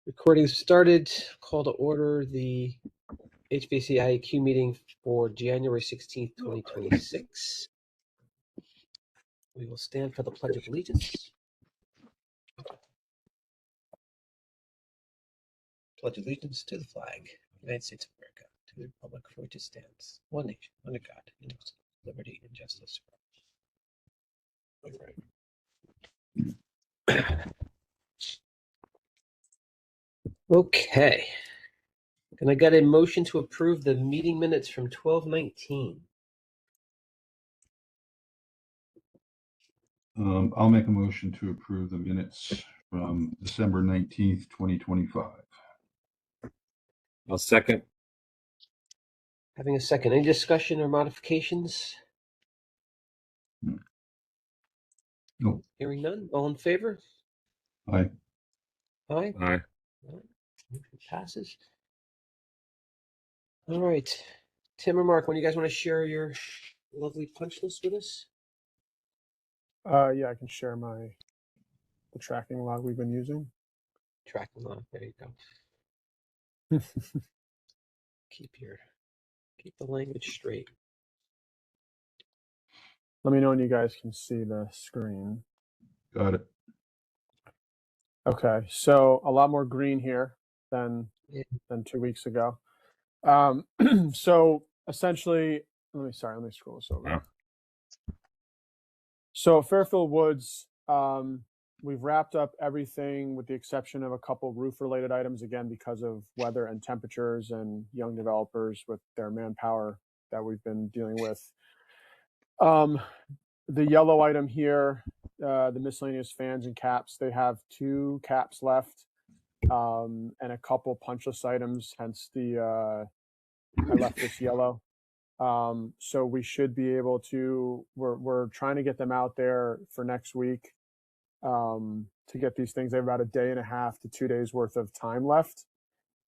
Recording started. Call to order the HVAC IAQ meeting for January 16th, 2026. We will stand for the Pledge of Allegiance. Pledge allegiance to the flag of the United States of America, to the republic for which it stands, one nation, under God, indivisible, liberty and justice for all. Okay. And I got a motion to approve the meeting minutes from 12/19. I'll make a motion to approve the minutes from December 19th, 2025. I'll second. Having a second. Any discussion or modifications? No. Hearing none. All in favor? Aye. Aye. Aye. Motion passes. All right. Tim or Mark, when you guys want to share your lovely punch list with us? Yeah, I can share the tracking log we've been using. Tracking log. There you go. Keep the language straight. Let me know when you guys can see the screen. Got it. Okay, so a lot more green here than 2 weeks ago. So essentially, let me scroll this over. Yeah. So Fairfield Woods, we've wrapped up everything with the exception of a couple roof-related items, again, because of weather and temperatures and young developers with their manpower that we've been dealing with. The yellow item here, the miscellaneous fans and caps, they have 2 caps left and a couple punch list items, hence I left this yellow. So we should be able to, we're trying to get them out there for next week to get these things. They have about a day and a half to 2 days worth of time left.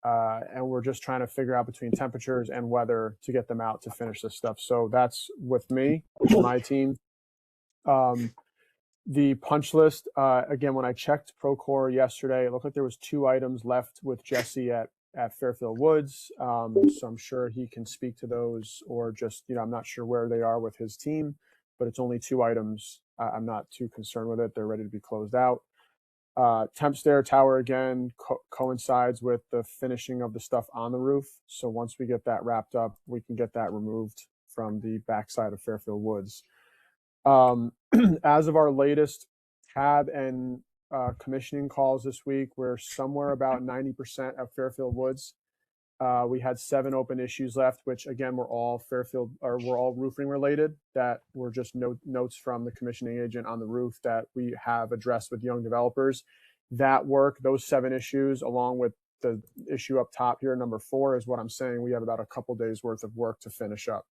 And we're just trying to figure out between temperatures and weather to get them out to finish this stuff. So that's with me, my team. The punch list, again, when I checked Procore yesterday, it looked like there was 2 items left with Jesse at Fairfield Woods. So I'm sure he can speak to those, or just, I'm not sure where they are with his team, but it's only 2 items. I'm not too concerned with it. They're ready to be closed out. Temp stair tower, again, coincides with the finishing of the stuff on the roof. So once we get that wrapped up, we can get that removed from the backside of Fairfield Woods. As of our latest tab and commissioning calls this week, we're somewhere about 90% of Fairfield Woods. We had 7 open issues left, which again were all roofing related, that were just notes from the commissioning agent on the roof that we have addressed with young developers. That work, those 7 issues, along with the issue up top here, number 4, is what I'm saying. We have about a couple days worth of work to finish up.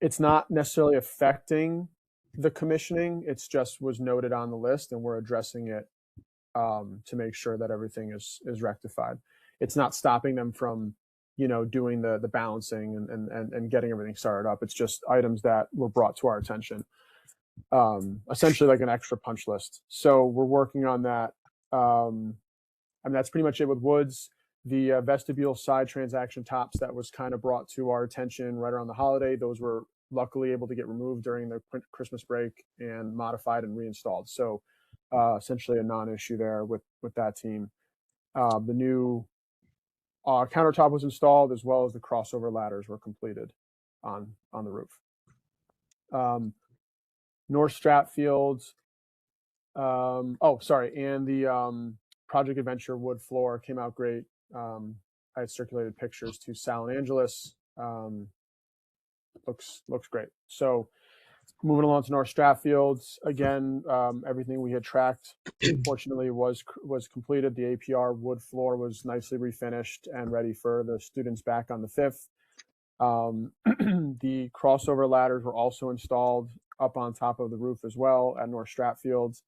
It's not necessarily affecting the commissioning. It's just was noted on the list, and we're addressing it to make sure that everything is rectified. It's not stopping them from, doing the balancing and getting everything started up. It's just items that were brought to our attention, essentially like an extra punch list. So we're working on that. And that's pretty much it with Woods. The vestibule side transaction tops that was kind of brought to our attention right around the holiday, those were luckily able to get removed during the Christmas break and modified and reinstalled. So essentially a non-issue there with that team. The new countertop was installed, as well as the crossover ladders were completed on the roof. North Stratfield, and the Project Adventure wood floor came out great. I had circulated pictures to Sal and Angeles. Looks great. So moving along to North Stratfield, again, everything we had tracked, fortunately, was completed. The APR wood floor was nicely refinished and ready for the students back on the 5th. The crossover ladders were also installed up on top of the roof as well at North Stratfield.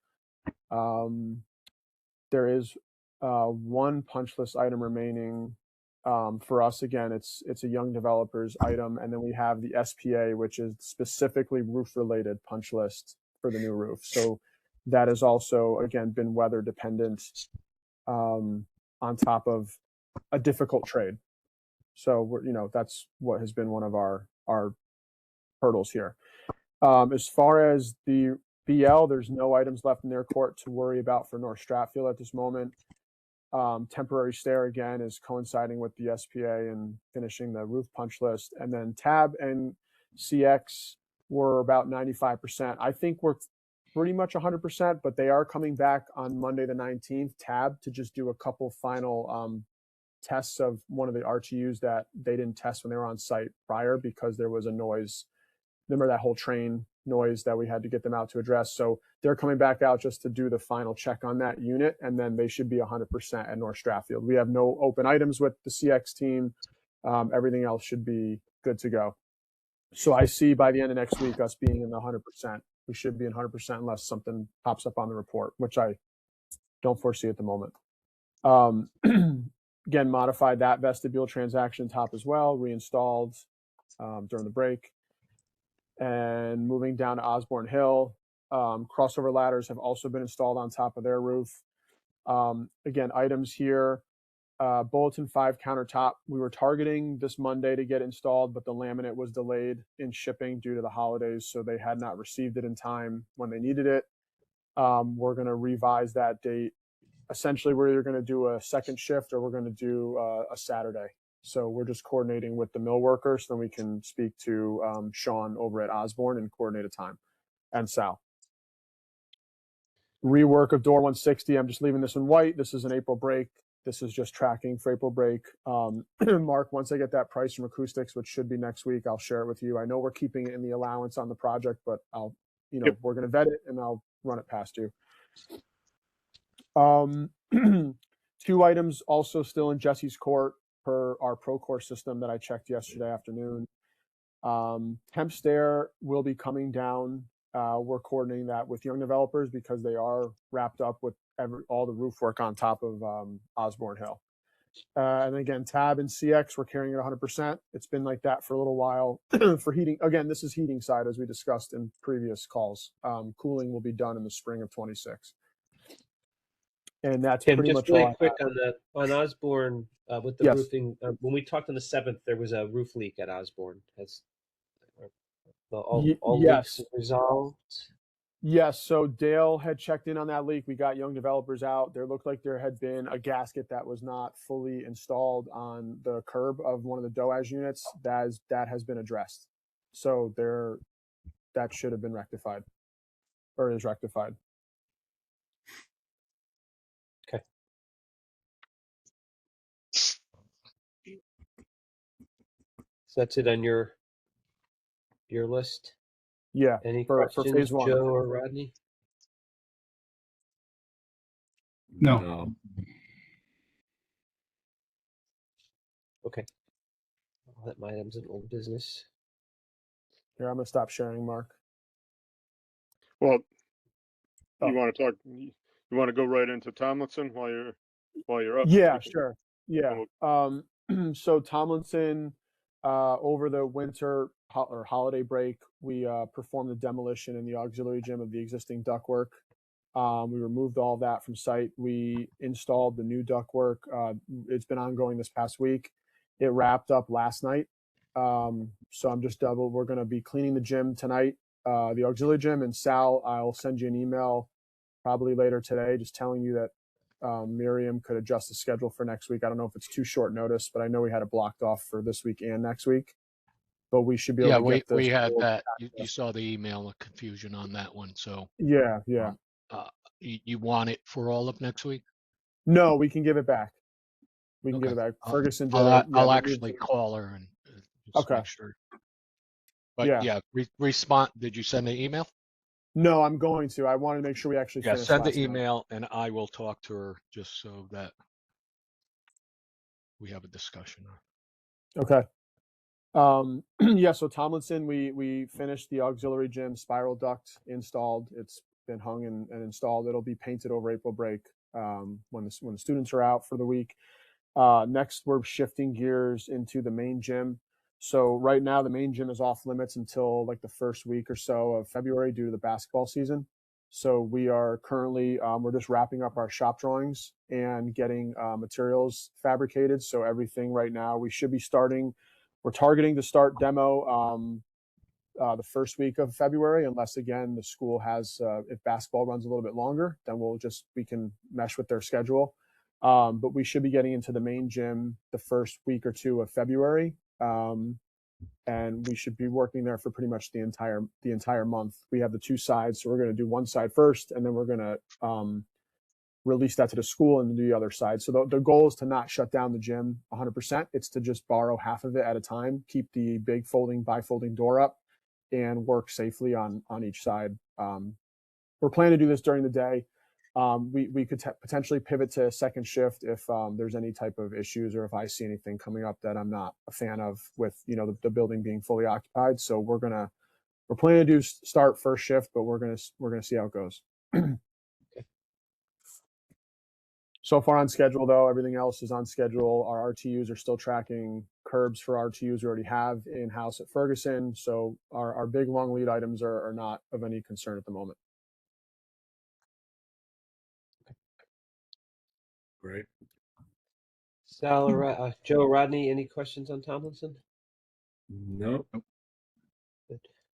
There is 1 punch list item remaining. For us, again, it's a young developers item, and then we have the SPA, which is specifically roof-related punch list for the new roof. So that has also, again, been weather dependent. on top of a difficult trade. So that's what has been one of our hurdles here. As far as the BL, there's no items left in their court to worry about for North Stratfield at this moment. Temporary stair again is coinciding with the SPA and finishing the roof punch list. And then Tab and CX were about 95%. I think we're pretty much 100%, but they are coming back on Monday the 19th, Tab, to just do a couple final tests of one of the RTUs that they didn't test when they were on site prior because there was a noise. Remember that whole train noise that we had to get them out to address. So they're coming back out just to do the final check on that unit, and then they should be 100% at North Stratfield. We have no open items with the CX team. Everything else should be good to go. So I see by the end of next week us being in the 100%. We should be in 100% unless something pops up on the report, which I don't foresee at the moment. Again, modified that vestibule transaction top as well, reinstalled during the break. And moving down to Osborne Hill, crossover ladders have also been installed on top of their roof. Again, items here, Bulletin 5 countertop. We were targeting this Monday to get installed, but the laminate was delayed in shipping due to the holidays, so they had not received it in time when they needed it. We're going to revise that date. Essentially, we're either going to do a second shift or we're going to do a Saturday. So we're just coordinating with the mill workers so then we can speak to Sean over at Osborne and coordinate a time, and Sal. Rework of door 160. I'm just leaving this in white. This is an April break. This is just tracking for April break. Mark, once I get that price from acoustics, which should be next week, I'll share it with you. I know we're keeping it in the allowance on the project, but we're going to vet it and I'll run it past you. 2 items also still in Jesse's court per our Procore system that I checked yesterday afternoon. Temp stair will be coming down. We're coordinating that with young developers because they are wrapped up with all the roof work on top of Osborne Hill. And again, Tab and CX, we're carrying it 100%. It's been like that for a little while. For heating, again, this is heating side as we discussed in previous calls. Cooling will be done in the spring of 26. And that's Tim, pretty just much really quick on that on Osborne with the Yes. roofing. When we talked on the 7th, there was a roof leak at Osborne. Has all yes. leaks resolved? Yes. So Dale had checked in on that leak. We got young developers out. There looked like there had been a gasket that was not fully installed on the curb of one of the DOAS units. That has been addressed. So that should have been rectified, or is rectified. Okay. So that's it on your list? Yeah. Any for questions, phase 1. Joe or Rodney? No. Okay. I'll let my items in old business. Here, I'm gonna stop sharing, Mark. Well, Oh. you want to talk? You want to go right into Tomlinson while you're up? Yeah, sure. Yeah. So Tomlinson, over the winter or holiday break, we performed the demolition in the auxiliary gym of the existing ductwork. We removed all that from site. We installed the new ductwork. It's been ongoing this past week. It wrapped up last night. So I'm just we're going to be cleaning the gym tonight, the auxiliary gym. And Sal, I'll send you an email probably later today, just telling you that Miriam could adjust the schedule for next week. I don't know if it's too short notice, but I know we had it blocked off for this week and next week. But we should be able to get this. We had that. You saw the email confusion on that one. So yeah. You want it for all of next week? No, we can give it back. We can give it back. Ferguson did it. I'll actually call her and just make sure. But respond. Did you send the email? No, I'm going to. I want to make sure we actually finish. Send the email and I will talk to her just so that we have a discussion. Okay. So Tomlinson, we finished the auxiliary gym spiral duct installed. It's been hung and installed. It'll be painted over April break when the students are out for the week. Next, we're shifting gears into the main gym. So right now, the main gym is off limits until like the first week or so of February due to the basketball season. So we are currently, we're just wrapping up our shop drawings and getting materials fabricated. So everything right now, we should be starting, we're targeting to start demo the first week of February, unless again, the school has, if basketball runs a little bit longer, then we can mesh with their schedule. But we should be getting into the main gym the first week or two of February. And we should be working there for pretty much the entire month. We have the two sides, so we're going to do one side first, and then we're going to release that to the school and do the other side. So the goal is to not shut down the gym 100%. It's to just borrow half of it at a time, keep the big bifolding door up, and work safely on each side. We're planning to do this during the day. We could potentially pivot to a second shift if there's any type of issues or if I see anything coming up that I'm not a fan of with, the building being fully occupied. So we're planning to start first shift, but we're gonna see how it goes. So far on schedule though, everything else is on schedule. Our RTUs are still tracking curbs for RTUs we already have in-house at Ferguson. So our big long lead items are not of any concern at the moment. Great. Sal, Joe, Rodney, any questions on Tomlinson? Nope.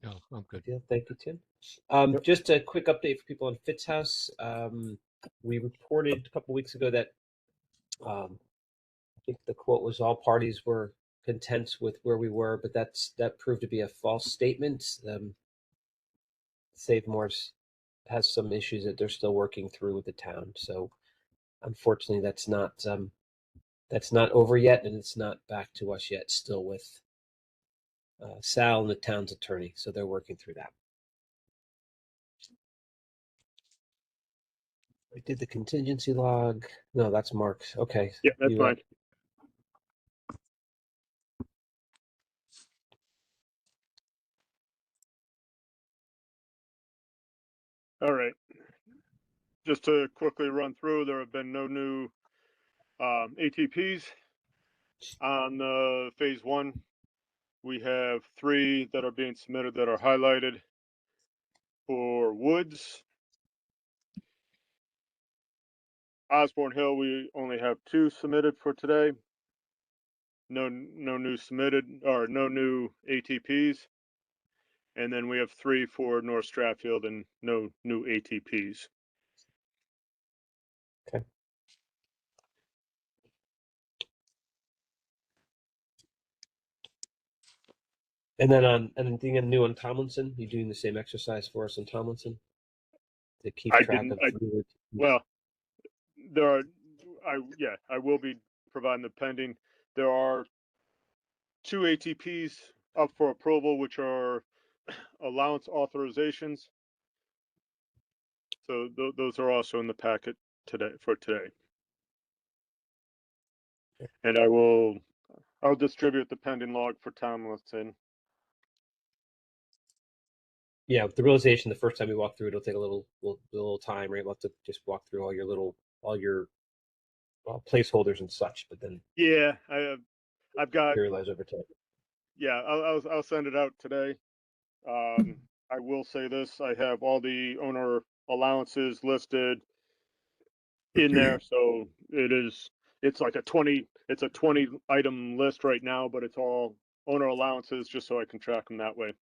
No, I'm good. Yeah, thank you, Tim. Yep. Just a quick update for people on Fitz House. We reported a couple weeks ago that I think the quote was all parties were content with where we were, but that proved to be a false statement. Save Morse has some issues that they're still working through with the town. So unfortunately, that's not over yet, and it's not back to us yet. Still with Sal and the town's attorney, so they're working through that. I did the contingency log. No, that's Mark's. Okay. Yeah, that's mine. All right. Just to quickly run through, there have been no new ATPs on phase one. We have 3 that are being submitted that are highlighted for Woods. Osborne Hill, we only have 2 submitted for today. No new submitted or no new ATPs. And then we have 3 for North Stratfield and no new ATPs. Okay. And then anything new on Tomlinson? You doing the same exercise for us on Tomlinson to keep track of? Well, there are. I will be providing the pending. There are 2 ATPs up for approval, which are allowance authorizations. So those are also in the packet today. And I'll distribute the pending log for Tomlinson. Yeah, the realization the first time we walk through, it'll take a little time, right? We'll have to just walk through all your placeholders and such, but then Yeah, I've got. materialize over time. Yeah, I'll send it out today. I will say this: I have all the owner allowances listed in there, so it's like a 20 item list right now, but it's all owner allowances just so I can track them that way.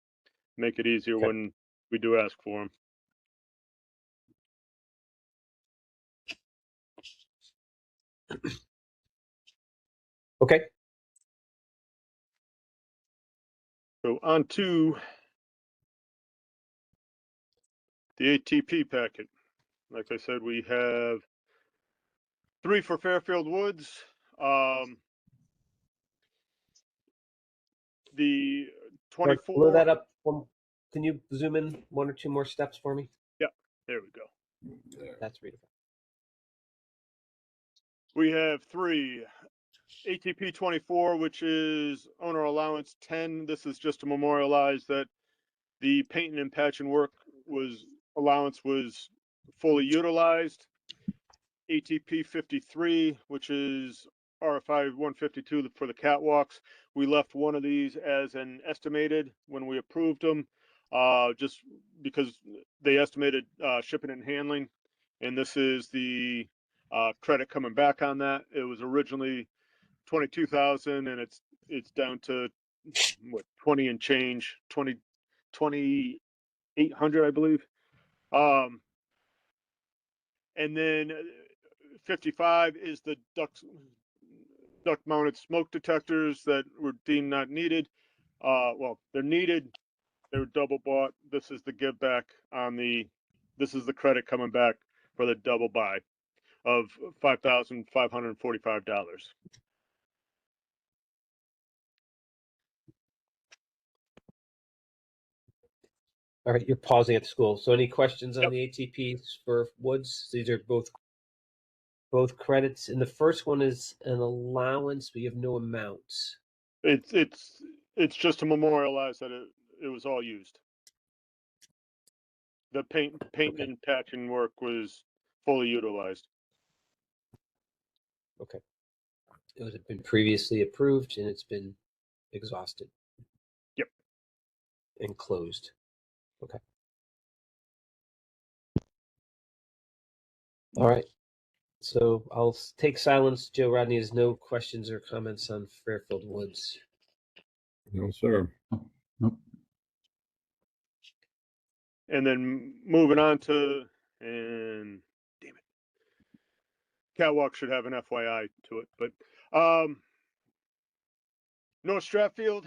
Make it easier Okay. when we do ask for them. Okay. So on to the ATP packet. Like I said, we have 3 for Fairfield Woods. The 24. Blow that up. Can you zoom in 1 or 2 more steps for me? Yeah, there we go. That's readable. We have 3 ATP 24, which is owner allowance 10. This is just to memorialize that the painting and patching work allowance was fully utilized. ATP 53, which is RFI 152 for the catwalks. We left one of these as an estimated when we approved them, just because they estimated shipping and handling, and this is the credit coming back on that. It was originally 22,000, and it's down to what 20 and change, 2,800, I believe. And then 55 is the duct mounted smoke detectors that were deemed not needed. Well, they're needed. They were double bought. This is the give back on this is the credit coming back for the double buy of $5,545. All right, you're pausing at the school. So any questions on Yep. the ATPs for Woods? These are both credits, and the first one is an allowance, but you have no amounts. It's just to memorialize that it was all used. The paint Okay. and patching work was fully utilized. Okay. It has been previously approved and it's been exhausted. Yep. And closed. Okay. All right. So I'll take silence. Joe Rodney has no questions or comments on Fairfield Woods. No, sir. Nope. And then moving on to, and damn it, Catwalk should have an FYI to it, but North Stratfield,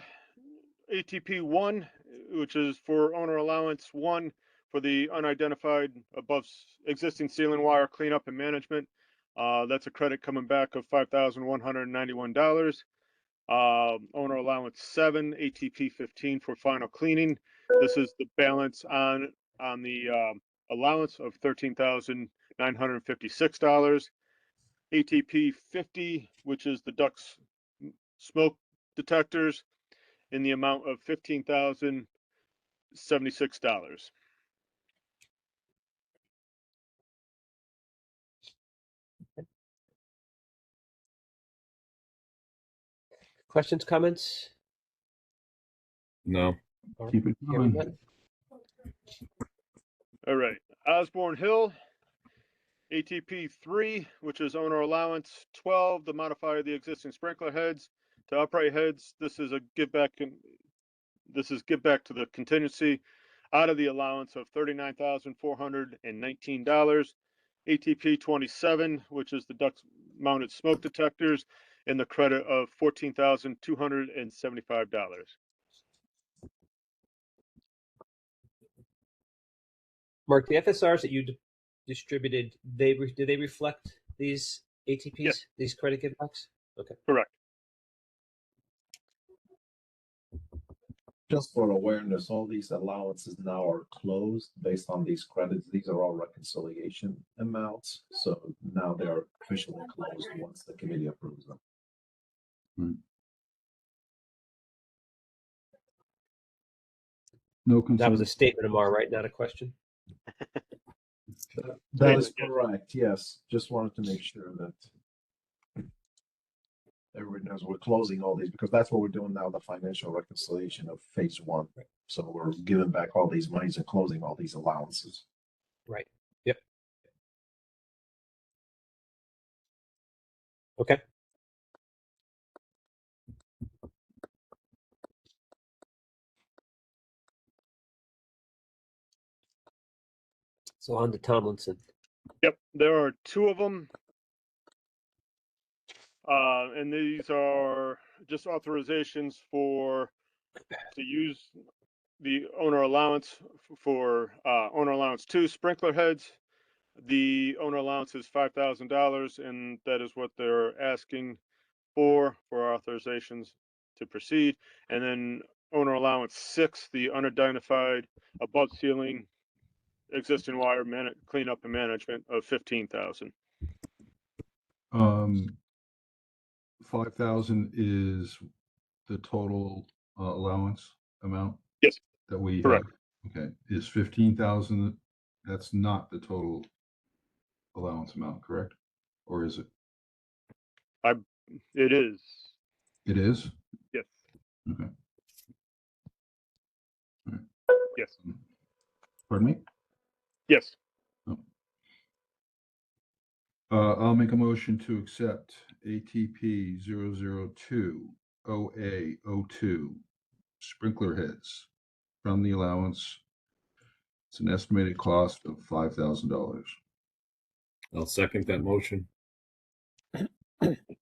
ATP 1, which is for owner allowance 1 for the unidentified above existing ceiling wire cleanup and management. That's a credit coming back of $5,191. Owner allowance 7, ATP 15 for final cleaning. This is the balance on the allowance of $13,956. ATP 50, which is the ducts smoke detectors, in the amount of $15,076. Questions, comments? No. Keep it Hearing going. none. All right, Osborne Hill, ATP 3, which is owner allowance 12, the modifier of the existing sprinkler heads to upright heads. This is a give back. This is give back to the contingency out of the allowance of $39,419. ATP 27, which is the duct mounted smoke detectors, in the credit of $14,275. Mark, the FSRs that you distributed, do they reflect these ATPs, Yes. these credit givebacks? Okay. Correct. Just for awareness, all these allowances now are closed based on these credits. These are all reconciliation amounts. So now they're officially closed once the committee approves them. No That was concern. a statement, Amar, right? Not a question. That is correct. Yes. Just wanted to make sure that everyone knows we're closing all these because that's what we're doing now, the financial reconciliation of phase 1. Right. So we're giving back all these monies and closing all these allowances. Right. Yep. Okay. So on to Tomlinson. Yep, there are 2 of them. And these are just authorizations to use the owner allowance for owner allowance 2 sprinkler heads. The owner allowance is $5,000, and that is what they're asking for authorizations to proceed. And then owner allowance 6, the unidentified above ceiling existing wire cleanup and management of $15,000. 5,000 is the total allowance amount? Yes. That we Correct. have. Okay, is 15,000, that's not the total allowance amount, correct? Or is it? It is. It is? Yes. Okay. All right. Yes. Pardon me? Yes. I'll make a motion to accept ATP 002 OA02 sprinkler heads from the allowance. It's an estimated cost of $5,000. I'll second that motion.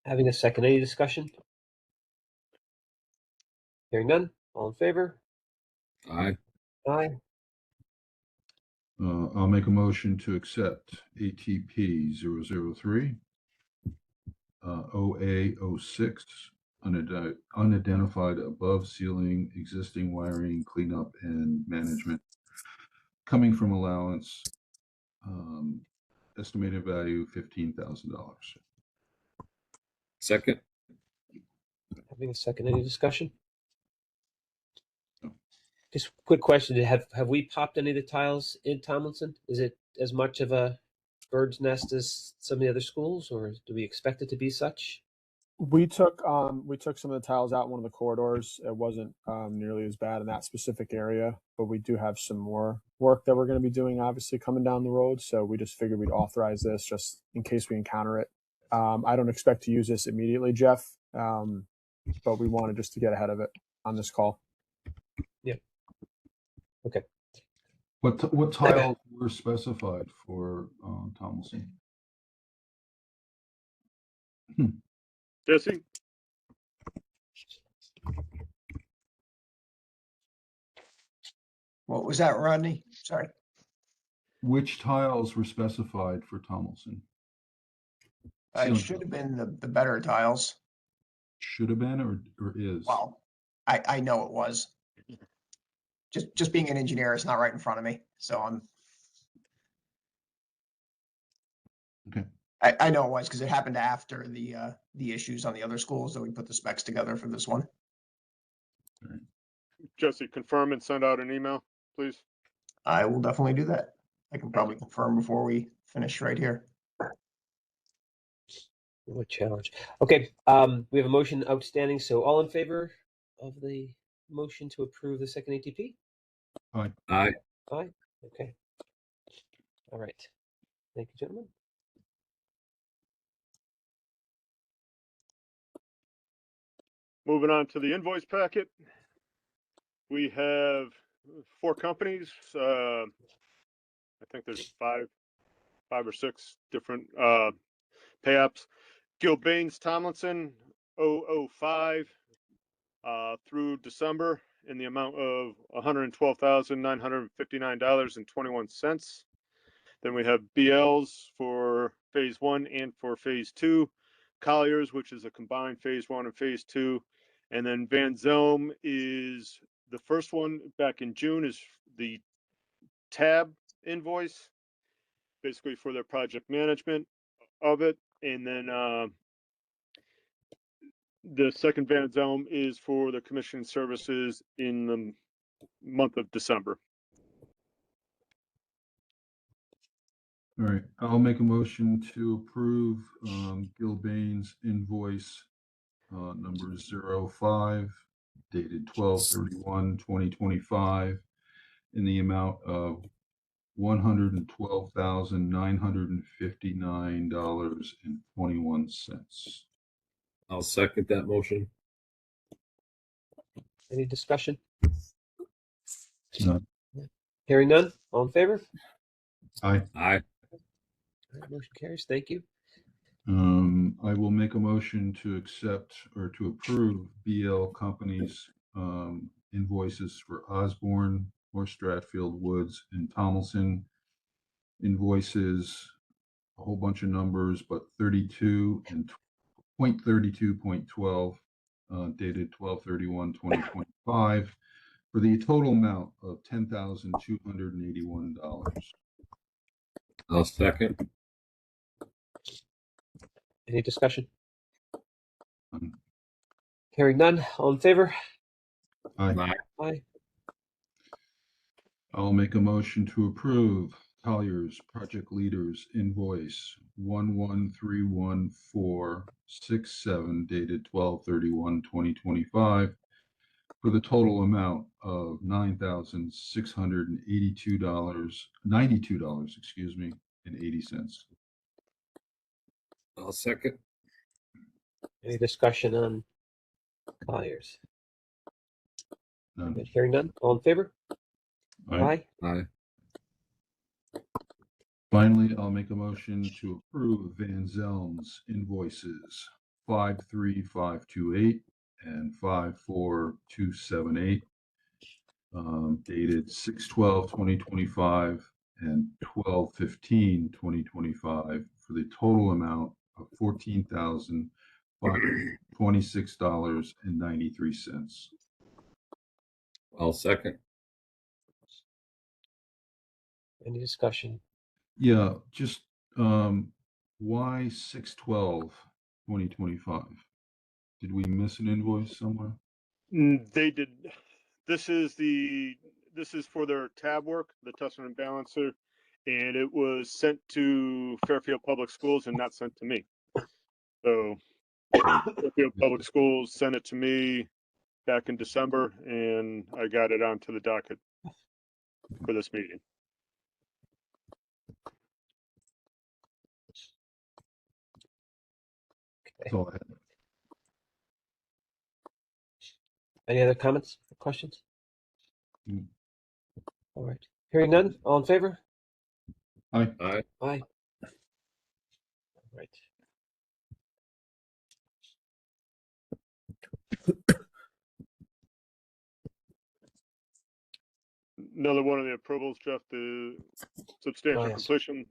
Having a second, any discussion? Hearing none, all in favor? Aye. Aye. I'll make a motion to accept ATP 003 OA06 unidentified above ceiling existing wiring cleanup and management coming from allowance. Estimated value $15,000. Second. Having a second, any discussion? No. Just quick question: Have we popped any of the tiles in Tomlinson? Is it as much of a bird's nest as some of the other schools, or do we expect it to be such? We took some of the tiles out in one of the corridors. It wasn't nearly as bad in that specific area, but we do have some more work that we're going to be doing, obviously coming down the road. So we just figured we'd authorize this just in case we encounter it. I don't expect to use this immediately, Jeff, but we wanted just to get ahead of it on this call. Yeah. Okay. What tiles were specified for Tomlinson? Jesse? What was that, Rodney? Sorry. Which tiles were specified for Tomlinson? It Ceiling should have been the better tiles. Should have been or is? Well, I know it was. Just being an engineer, it's not right in front of me. So Okay. I know it was because it happened after the issues on the other schools that we put the specs together for this one. Jesse, confirm and send out an email, please. I will definitely do that. I can probably confirm before we finish right here. What challenge? Okay. We have a motion outstanding. So all in favor of the motion to approve the second ATP? Aye. Aye. Aye. Okay. All right. Thank you, gentlemen. Moving on to the invoice packet. We have 4 companies. I think there's five or six different pay apps. Gilbanes Tomlinson 005 through December in the amount of $112,959.21. Then we have BL's for phase 1 and for phase 2. Collier's, which is a combined phase 1 and phase 2. And then Van Zelm is the first one back in June, is the tab invoice, basically for their project management of it. And then the second Van Zelm is for the commission services in the month of December. All right, I'll make a motion to approve Gilbane's invoice number 05 dated 12/31/2025 in the amount of $112,959.21. I'll second that motion. Any discussion? None. Hearing none. All in favor? Aye. Aye. All right, motion carries. Thank you. I will make a motion to accept or to approve BL Company's invoices for Osborne, North Stratfield, Woods, and Tomlinson. Invoices, a whole bunch of numbers, but 32 and .32.12 dated 12/31/2025 for the total amount of $10,281. I'll second. Any discussion? None. Hearing none. All in favor? Aye. Aye. Aye. I'll make a motion to approve Collier's Project Leaders invoice 1131,467 dated 12/31/2025 for the total amount of $9,692, excuse me, and 80 cents. I'll second. Any discussion on Colliers? None. Good. Hearing none. All in favor? Aye. Aye. Finally, I'll make a motion to approve Van Zelm's invoices 53528 and 54278, dated 6/12/2025 and 12/15/2025 for the total amount of $14,526.93. I'll second. Any discussion? Yeah, just why 6/12/2025? Did we miss an invoice somewhere? They did. This is for their tab work, the tester and balancer, and it was sent to Fairfield Public Schools and not sent to me. So Fairfield Public Schools sent it to me back in December, and I got it onto the docket for this meeting. That's all I had. Any other comments or questions? Mm. All right. Hearing none. All in favor? Aye. Aye. Aye. All right. Another one of the approvals, Jeff, the substantial yes. completion.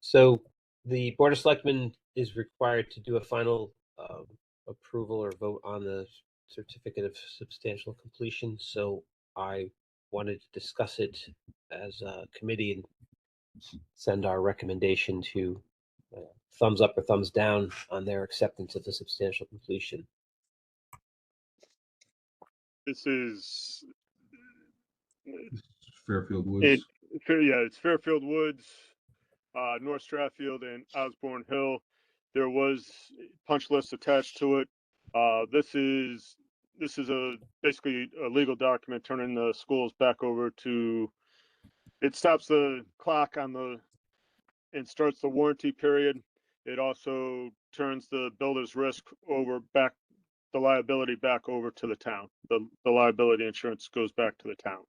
So the Board of Selectmen is required to do a final approval or vote on the certificate of substantial completion. So I wanted to discuss it as a committee and send our recommendation to thumbs up or thumbs down on their acceptance of the substantial completion. This is This is Fairfield Woods. it's Fairfield Woods, North Stratfield, and Osborne Hill. There was punch list attached to it. This is basically a legal document turning the schools back over to. It stops the clock and starts the warranty period. It also turns the builder's risk the liability back over to the town. The liability insurance goes back to the town.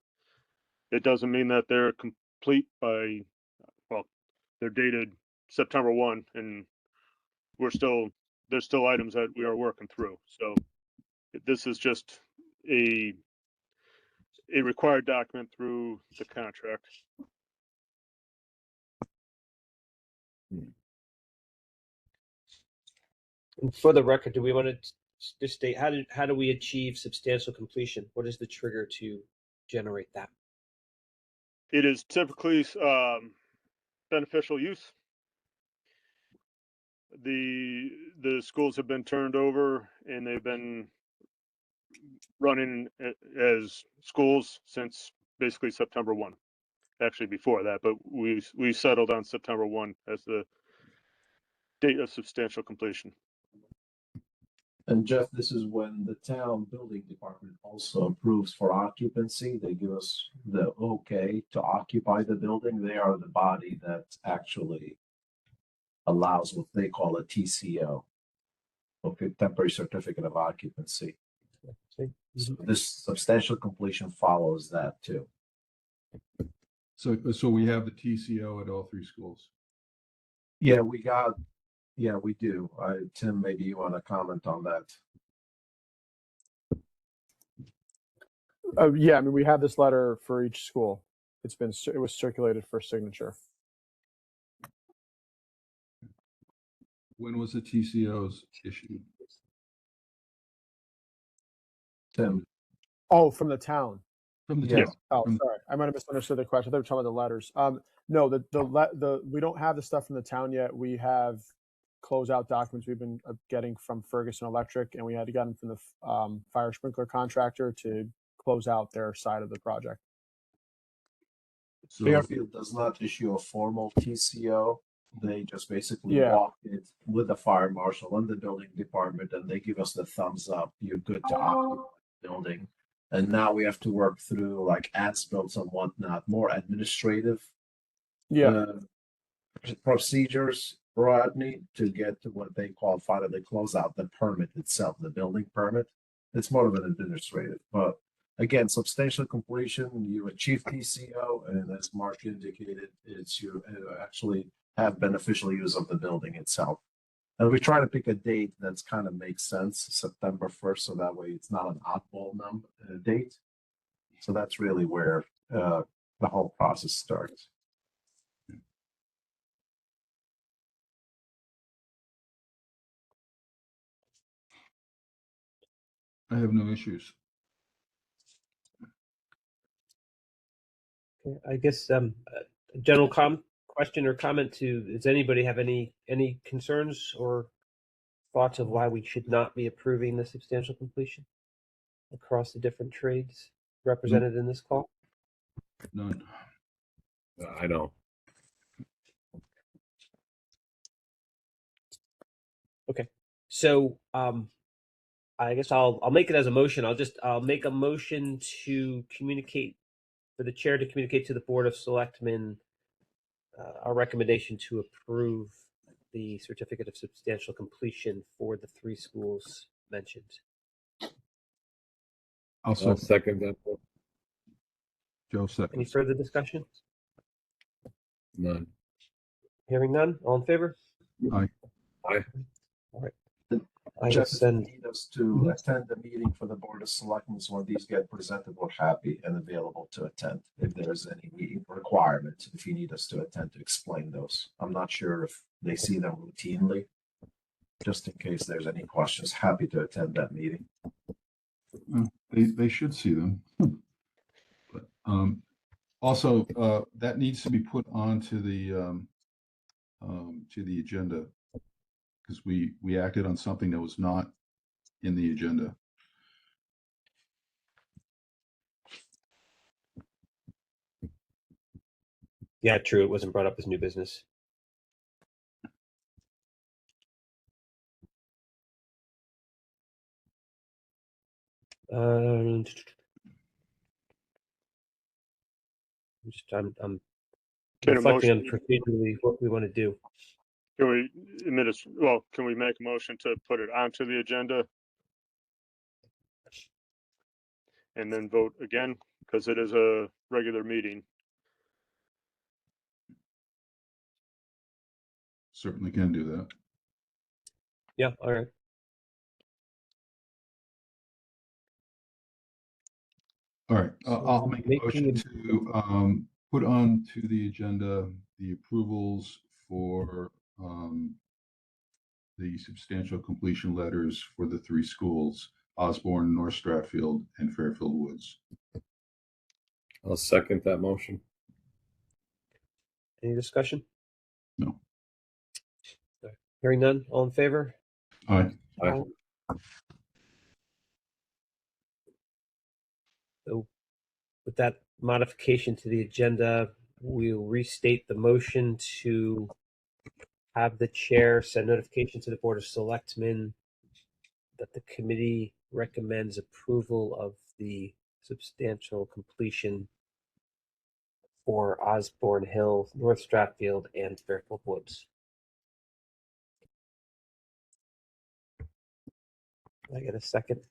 It doesn't mean that they're complete they're dated September 1, and there's still items that we are working through. So this is just a required document through the contract. And for the record, do we want to just state how do we achieve substantial completion? What is the trigger to generate that? It is typically beneficial use. The schools have been turned over and they've been running as schools since basically September 1. Actually before that, but we settled on September 1 as the date of substantial completion. And Jeff, this is when the town building department also approves for occupancy. They give us the okay to occupy the building. They are the body that actually allows what they call a TCO, okay, temporary certificate of occupancy. So this substantial completion follows that too. So we have the TCO at all three schools. Yeah, we do. Tim, maybe you want to comment on that. Yeah, I mean, we have this letter for each school. It was circulated for signature. When was the TCOs issued? Tim. Oh, from the town. From the Yes. town. Oh, sorry. I might have misunderstood the question. I thought we were talking about the letters. No, we don't have the stuff from the town yet. We have closeout documents we've been getting from Ferguson Electric, and we had to get them from the fire sprinkler contractor to close out their side of the project. So Fairfield does not issue a formal TCO. They just basically Yeah. walk it with the fire marshal and the building department, and they give us the thumbs up. You're good to occupy the building. And now we have to work through like as-built and whatnot, more administrative Yeah. procedures, Rodney, to get to what they call finally close out the permit itself, the building permit. It's more of an administrative, but again, substantial completion, you achieve TCO, and as Mark indicated, it's you actually have beneficial use of the building itself. And we try to pick a date that's kind of makes sense, September 1st, so that way it's not an oddball date. So that's really where the whole process starts. I have no issues. Okay, I guess a general question or comment to, does anybody have any concerns or thoughts of why we should not be approving the substantial completion across the different trades represented in this call? None. I don't. Okay, so I guess I'll make it as a motion. I'll make a motion to communicate, for the chair to communicate to the Board of Selectmen our recommendation to approve the certificate of substantial completion for the 3 schools mentioned. I'll I'll second. second that. Joe Any seconds. further discussion? None. Hearing none. All in favor? Aye. Aye. All right. I will Jeff, if you send. need us to attend the meeting for the Board of Selectmen when these get presented, we're happy and available to attend if there's any meeting requirement. If you need us to attend to explain those, I'm not sure if they see them routinely. Just in case there's any questions, happy to attend that meeting. They should see them. But also, that needs to be put onto the agenda, because we acted on something that was not in the agenda. Yeah, true. It wasn't brought up as new business. I'm Can a reflecting on motion, procedurally what we want to do. can we make a motion to put it onto the agenda? And then vote again, because it is a regular meeting. Certainly can do that. Yeah, all right. All right, So I'll make a making motion to put on to the agenda the approvals for the substantial completion letters for the 3 schools, Osborne, North Stratfield, and Fairfield Woods. I'll second that motion. Any discussion? No. Hearing none. All in favor? Aye. Aye. So with that modification to the agenda, we'll restate the motion to have the chair send notification to the Board of Selectmen that the committee recommends approval of the substantial completion for Osborne Hill, North Stratfield, and Fairfield Woods. Can I get a second?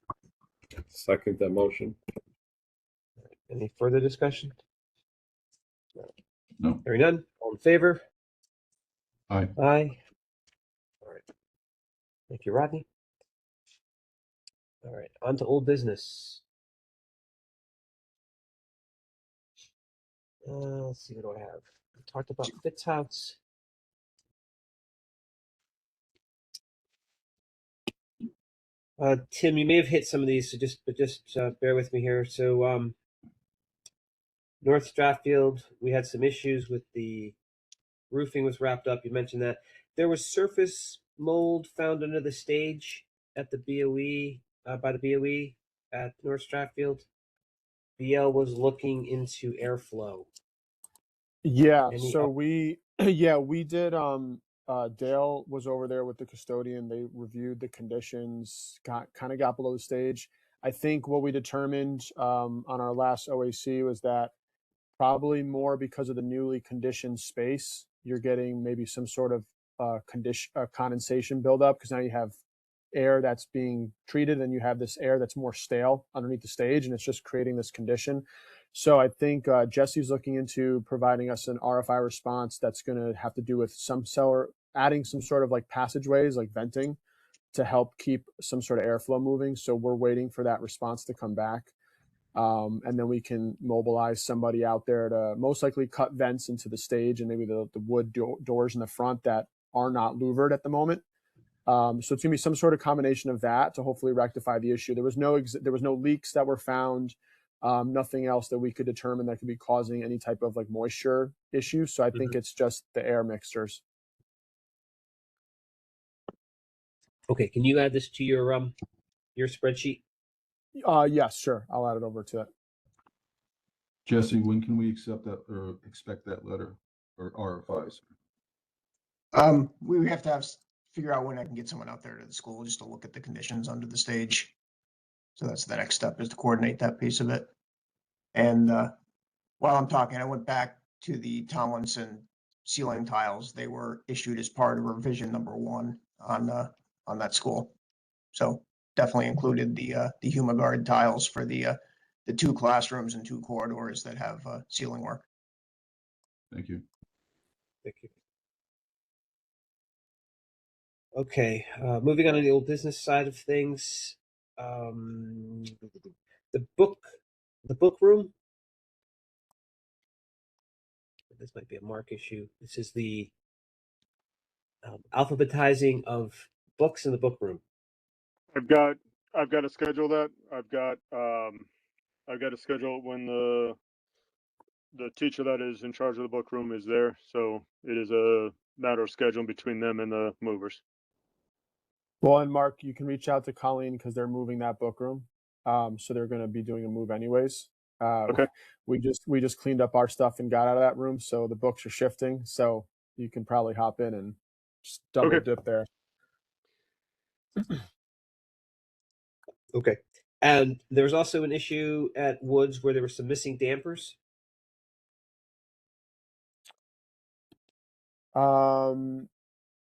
Second that motion. Any further discussion? No. Hearing none. All in favor? Aye. Aye. All right. Thank you, Rodney. All right. On to old business. Let's see, what do I have? We talked about Fitz House. Tim, you may have hit some of these, so just bear with me here. So, North Stratfield, we had some issues with the roofing was wrapped up. You mentioned that there was surface mold found under the stage at the BOE, by the BOE at North Stratfield. BL was looking into airflow. Yeah. Any So up- we Yeah, we did. Dale was over there with the custodian. They reviewed the conditions, got below the stage. I think what we determined on our last OAC was that probably more because of the newly conditioned space, you're getting maybe some sort of condensation buildup, because now you have air that's being treated and you have this air that's more stale underneath the stage, and it's just creating this condition. So I think Jesse's looking into providing us an RFI response that's going to have to do with adding some sort of like passageways, like venting, to help keep some sort of airflow moving. So we're waiting for that response to come back. And then we can mobilize somebody out there to most likely cut vents into the stage and maybe the wood doors in the front that are not louvered at the moment. So it's gonna be some sort of combination of that to hopefully rectify the issue. There was no leaks that were found, nothing else that we could determine that could be causing any type of like moisture issue. So I think it's just the air mixtures. Okay, can you add this to your spreadsheet? Yes, sure. I'll add it over to it. Jesse, when can we accept that or expect that letter or RFIs? We would have to figure out when I can get someone out there to the school just to look at the conditions under the stage. So that's the next step, is to coordinate that piece of it. And while I'm talking, I went back to the Tomlinson ceiling tiles. They were issued as part of revision number 1 on that school. So definitely included the Humagard tiles for the 2 classrooms and 2 corridors that have ceiling work. Thank you. Thank you. Okay, moving on to the old business side of things. The book room. This might be a Mark issue. This is the alphabetizing of books in the book room. I've got to schedule that. I've got to schedule when the teacher that is in charge of the book room is there. So it is a matter of scheduling between them and the movers. Well, and Mark, you can reach out to Colleen because they're moving that book room. So they're going to be doing a move anyways. Okay. We just cleaned up our stuff and got out of that room, so the books are shifting. So you can probably hop in and just double dip there. Okay. And there's also an issue at Woods where there were some missing dampers.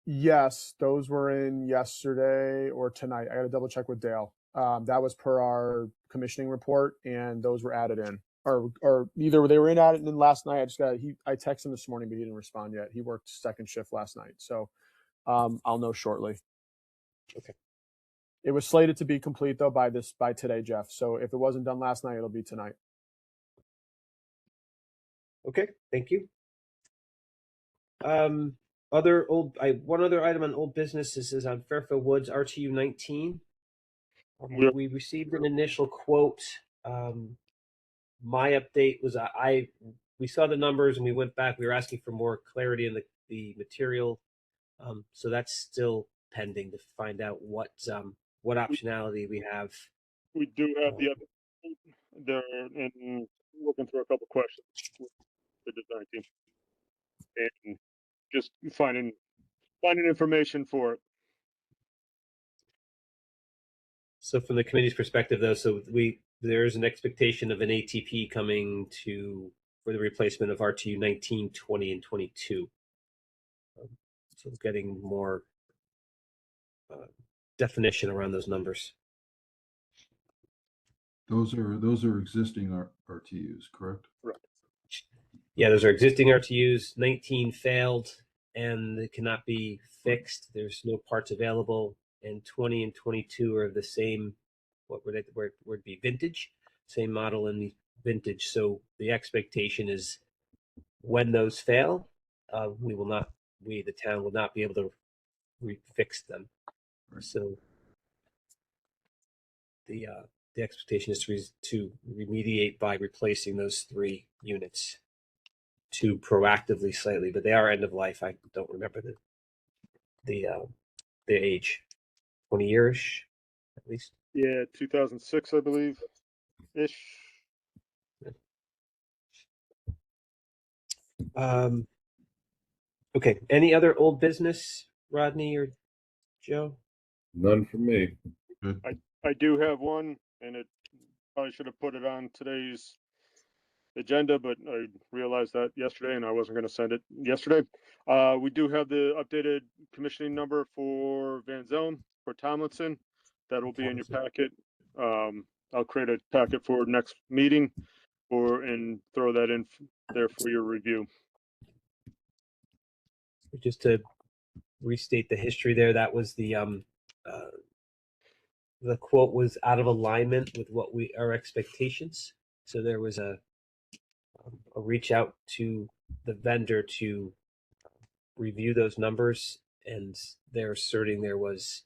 Yes, those were in yesterday or tonight. I got to double check with Dale. That was per our commissioning report, and those were added in, or either they were added in last night. I texted him this morning, but he didn't respond yet. He worked second shift last night, so I'll know shortly. Okay. It was slated to be complete though by today, Jeff. So if it wasn't done last night, it'll be tonight. Okay, thank you. One other item on old business. This is on Fairfield Woods RTU 19. We received an initial quote. My update was we saw the numbers and we went back. We were asking for more clarity in the material. So that's still pending to find out what optionality we have. We do have the other there, and working through a couple questions with the design team, and just finding information for it. So from the committee's perspective, though, there is an expectation of an ATP coming for the replacement of RTU 19, 20, and 22. So getting more definition around those numbers. Those are existing RTUs, correct? Right. Yeah, those are existing RTUs. 19 failed and it cannot be fixed. There's no parts available. And 20 and 22 are the same. What would it be? Vintage, same model and vintage. So the expectation is when those fail, the town will not be able to fix them. Right. So the expectation is to remediate by replacing those 3 units. To proactively slightly, but they are end of life. I don't remember the age, 20 years at least. Yeah, 2006, I believe, ish. Okay. Any other old business, Rodney or Joe? None for me. I do have one, and it probably should have put it on today's agenda, but I realized that yesterday and I wasn't going to send it yesterday. We do have the updated commissioning number for Van Zone for Tomlinson. That will be in your packet. I'll create a packet for next meeting and throw that in there for your review. Just to restate the history there, that was the quote was out of alignment with what our expectations. So there was a reach out to the vendor to review those numbers, and they're asserting there was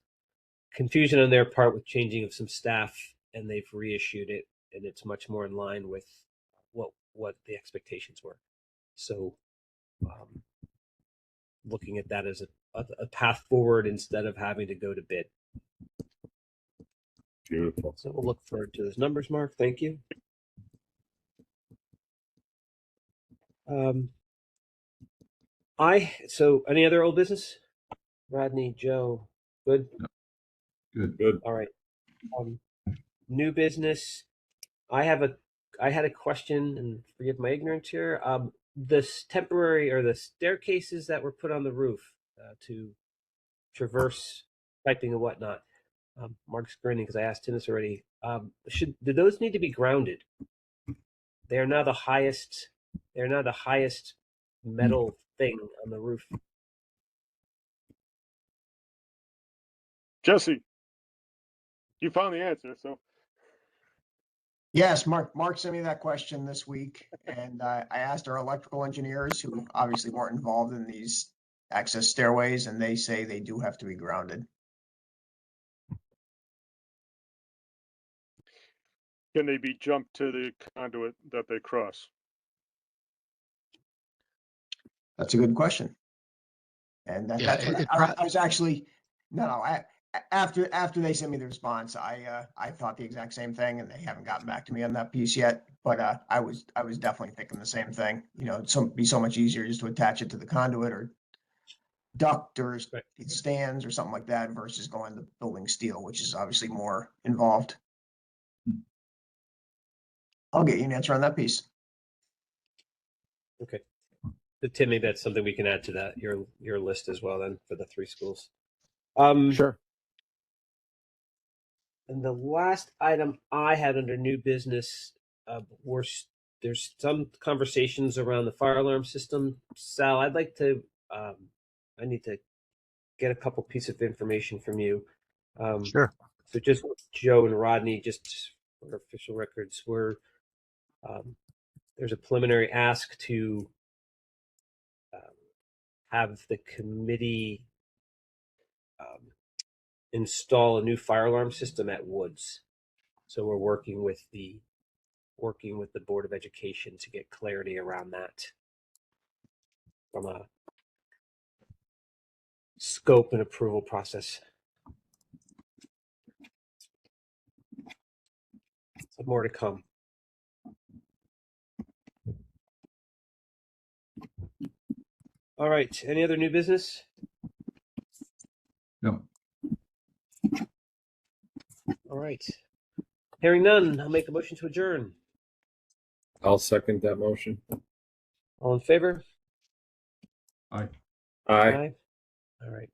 confusion on their part with changing of some staff, and they've reissued it, and it's much more in line with what the expectations were. So looking at that as a path forward instead of having to go to bid. Beautiful. So we'll look forward to those numbers, Mark. Thank you. So any other old business? Rodney, Joe, good? Good. All right. New business. I had a question, and forgive my ignorance here. This temporary or the staircases that were put on the roof to traverse piping and whatnot. Mark's grinning because I asked him this already. Do those need to be grounded? They are now the highest. They're now the highest metal thing on the roof. Jesse, you found the answer, so. Yes, Mark sent me that question this week, and I asked our electrical engineers, who obviously weren't involved in these access stairways, and they say they do have to be grounded. Can they be jumped to the conduit that they cross? That's a good question. And that's what I was actually, after they sent me the response, I thought the exact same thing, and they haven't gotten back to me on that piece yet. But I was definitely thinking the same thing. You know, it'd be so much easier just to attach it to the conduit or duct or stands or something like that versus going to building steel, which is obviously more involved. I'll get you an answer on that piece. Okay. So Tim, maybe that's something we can add to that your list as well then for the 3 schools. Sure. And the last item I had under new business there's some conversations around the fire alarm system. Sal, I'd like to I need to get a couple pieces of information from you. Sure. So just Joe and Rodney, just for official records, there's a preliminary ask to have the committee install a new fire alarm system at Woods. So we're working with the Board of Education to get clarity around that from a scope and approval process. So more to come. All right. Any other new business? No. All right. Hearing none, I'll make a motion to adjourn. I'll second that motion. All in favor? Aye. Aye. All right.